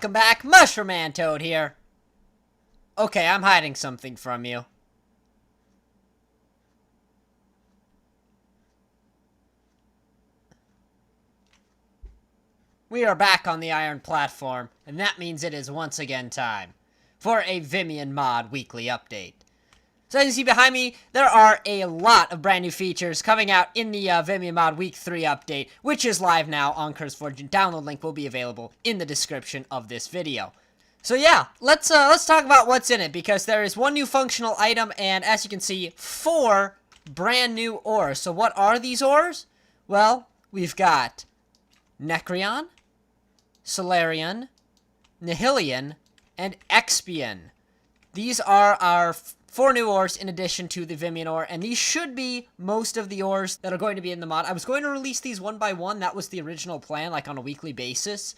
welcome back. MushroomManToad here. Okay, I'm hiding something from you. We are back on the iron platform, and that means it is once again time for a Vimion Mod weekly update. So as you see behind me, there are a lot of brand new features coming out in the Vimion Mod Week 3 update, which is live now on Curse Forge. Download link will be available in the description of this video. So yeah, let's talk about what's in it, because there is one new functional item, and as you can see, 4 brand new ores. So what are these ores? Well, we've got Necreon, Solarian, Nihilion, and Expion. These are our 4 new ores in addition to the Vimion ore, and these should be most of the ores that are going to be in the mod. I was going to release these one by one. That was the original plan, like on a weekly basis.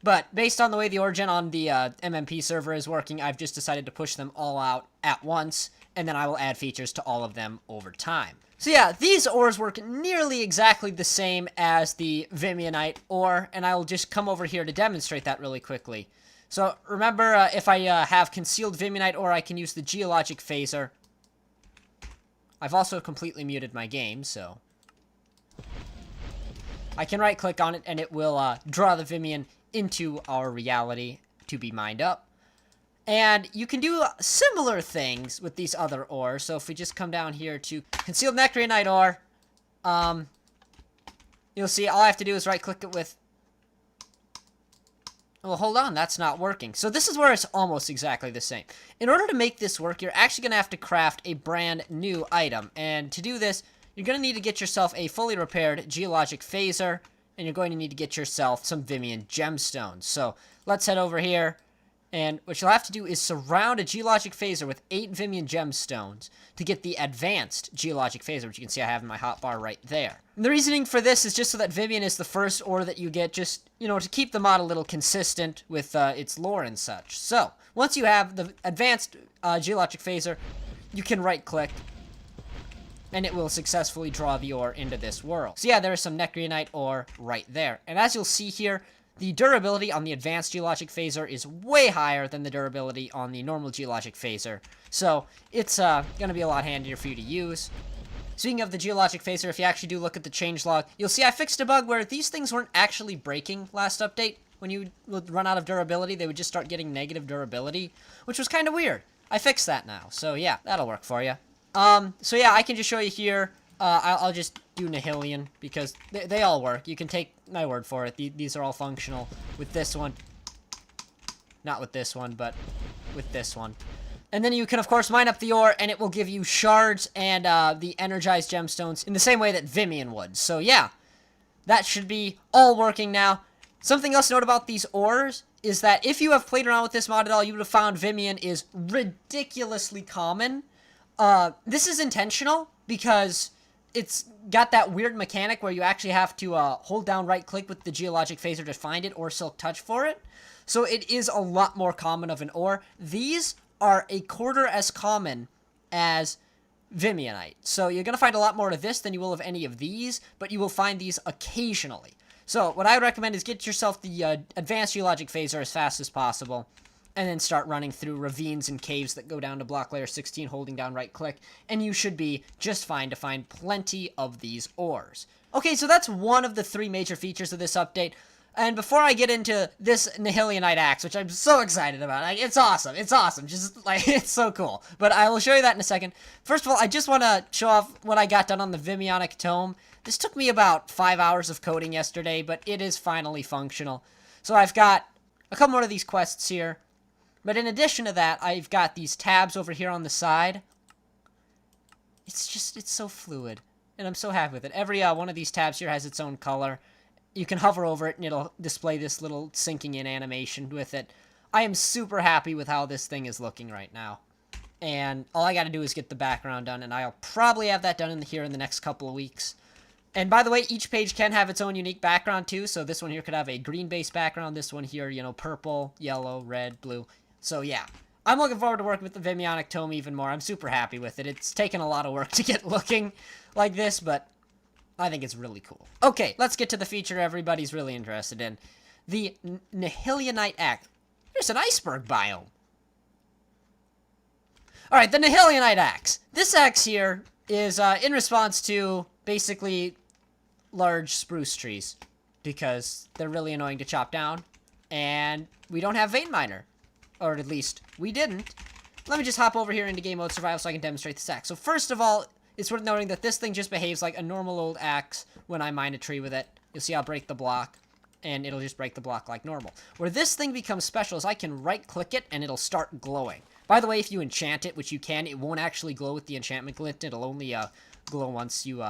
But based on the way the origin on the MMP server is working, I've just decided to push them all out at once, and then I will add features to all of them over time. So yeah, these ores work nearly exactly the same as the Vimionite ore, and I'll just come over here to demonstrate that really quickly. So remember, if I have concealed Vimionite ore, I can use the geologic phaser. I've also completely muted my game, so I can right click on it and it will draw the Vimion into our reality to be mined up. And you can do similar things with these other ores. So if we just come down here to concealed Nihilionite ore, you'll see all I have to do is right click it with... Well, hold on, that's not working. So this is where it's almost exactly the same. In order to make this work, you're actually going to have to craft a brand new item. And to do this, you're going to need to get yourself a fully repaired geologic phaser, and you're going to need to get yourself some Vimion gemstones. So let's head over here, and what you'll have to do is surround a geologic phaser with 8 Vimion gemstones to get the advanced geologic phaser, which you can see I have in my hotbar right there. And the reasoning for this is just so that Vimion is the first ore that you get, just, you know, to keep the mod a little consistent with its lore and such. So once you have the advanced geologic phaser, you can right click, and it will successfully draw the ore into this world. So yeah, there is some Nihilionite ore right there. And as you'll see here, the durability on the advanced geologic phaser is way higher than the durability on the normal geologic phaser. So it's going to be a lot handier for you to use. Speaking of the geologic phaser, if you actually do look at the changelog, you'll see I fixed a bug where these things weren't actually breaking last update. When you would run out of durability, they would just start getting negative durability, which was kind of weird. I fixed that now. So yeah, that'll work for you. So yeah, I can just show you here. I'll just do Nihilion because they all work. You can take my word for it. These are all functional with this one. Not with this one, but with this one. And then you can, of course, mine up the ore, and it will give you shards and the energized gemstones in the same way that Vimion would. So yeah, that should be all working now. Something else to note about these ores is that if you have played around with this mod at all, you would have found Vimion is ridiculously common. This is intentional because it's got that weird mechanic where you actually have to hold down right click with the geologic phaser to find it or silk touch for it. So it is a lot more common of an ore. These are a quarter as common as Vimionite. So you're going to find a lot more of this than you will of any of these, but you will find these occasionally. So what I would recommend is get yourself the advanced geologic phaser as fast as possible, and then start running through ravines and caves that go down to block layer 16, holding down right click, and you should be just fine to find plenty of these ores. Okay, so that's one of the 3 major features of this update. And before I get into this Nihilionite Axe, which I'm so excited about, like, it's awesome, just, like, it's so cool. But I will show you that in a second. First of all, I just want to show off what I got done on the Vimionic Tome. This took me about 5 hours of coding yesterday, but it is finally functional. So I've got a couple more of these quests here. But in addition to that, I've got these tabs over here on the side. It's so fluid, and I'm so happy with it. Every one of these tabs here has its own color. You can hover over it, and it'll display this little sinking in animation with it. I am super happy with how this thing is looking right now. And all I got to do is get the background done, and I'll probably have that done here in the next couple of weeks. And by the way, each page can have its own unique background too. So this one here could have a green-based background. This one here, you know, purple, yellow, red, blue. So yeah, I'm looking forward to working with the Vimionic Tome even more. I'm super happy with it. It's taken a lot of work to get looking like this, but I think it's really cool. Okay, let's get to the feature everybody's really interested in. The Nihilionite Axe. There's an iceberg biome. Alright, the Nihilionite Axe. This axe here is in response to, basically, large spruce trees. Because they're really annoying to chop down. And we don't have Vein Miner. Or at least, we didn't. Let me just hop over here into Game Mode Survival so I can demonstrate this axe. So first of all, it's worth noting that this thing just behaves like a normal old axe when I mine a tree with it. You'll see I'll break the block, and it'll just break the block like normal. Where this thing becomes special is I can right-click it, and it'll start glowing. By the way, if you enchant it, which you can, it won't actually glow with the enchantment glint. It'll only glow once you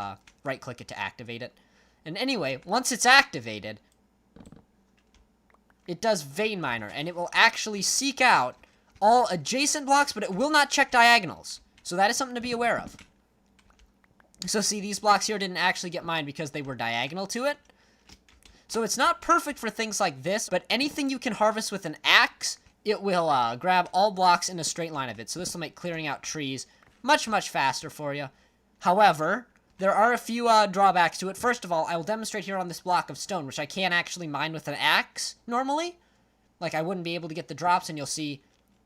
right-click it to activate it. And anyway, once it's activated, it does Vein Miner, and it will actually seek out all adjacent blocks, but it will not check diagonals. So that is something to be aware of. So see, these blocks here didn't actually get mined because they were diagonal to it. So it's not perfect for things like this, but anything you can harvest with an axe, it will grab all blocks in a straight line of it. So this will make clearing out trees much, much faster for you. However, there are a few drawbacks to it. First of all, I will demonstrate here on this block of stone, which I can't actually mine with an axe normally. Like, I wouldn't be able to get the drops, and you'll see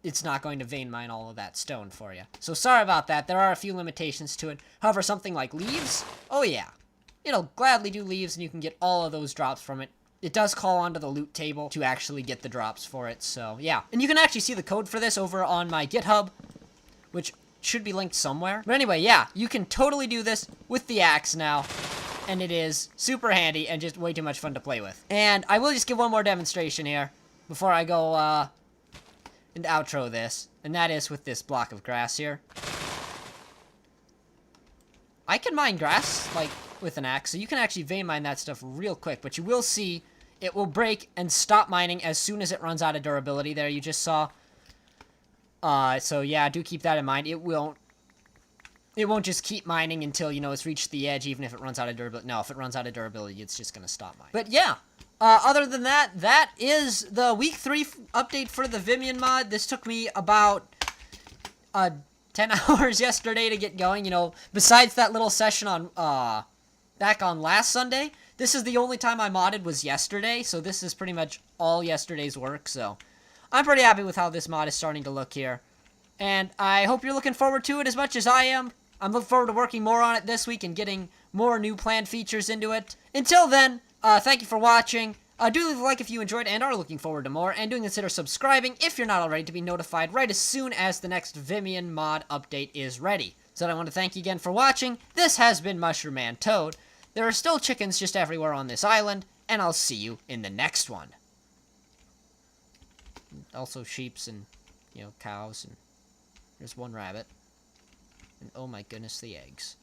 it's not going to vein mine all of that stone for you. So sorry about that. There are a few limitations to it. However, something like leaves, oh yeah. It'll gladly do leaves, and you can get all of those drops from it. It does call onto the loot table to actually get the drops for it, so yeah. And you can actually see the code for this over on my GitHub, which should be linked somewhere. But anyway, yeah, you can totally do this with the axe now, and it is super handy and just way too much fun to play with. And I will just give one more demonstration here before I go and outro this, and that is with this block of grass here. I can mine grass, like, with an axe, so you can actually vein mine that stuff real quick, but you will see it will break and stop mining as soon as it runs out of durability there, you just saw. So yeah, do keep that in mind. It won't just keep mining until, you know, it's reached the edge, even if it runs out of durability. No, if it runs out of durability, it's just gonna stop mining. But yeah, other than that, that is the week 3 update for the Vimion mod. This took me about 10 hours yesterday to get going, you know, besides that little session on, back on last Sunday. This is the only time I modded was yesterday, so this is pretty much all yesterday's work, so I'm pretty happy with how this mod is starting to look here. And I hope you're looking forward to it as much as I am. I'm looking forward to working more on it this week and getting more new planned features into it. Until then, thank you for watching. Do leave a like if you enjoyed and are looking forward to more, and do consider subscribing if you're not already to be notified right as soon as the next Vimion mod update is ready. So I want to thank you again for watching. This has been MushroomManToad. There are still chickens just everywhere on this island, and I'll see you in the next one. Also sheeps and, you know, cows, and there's one rabbit. And oh my goodness, the eggs.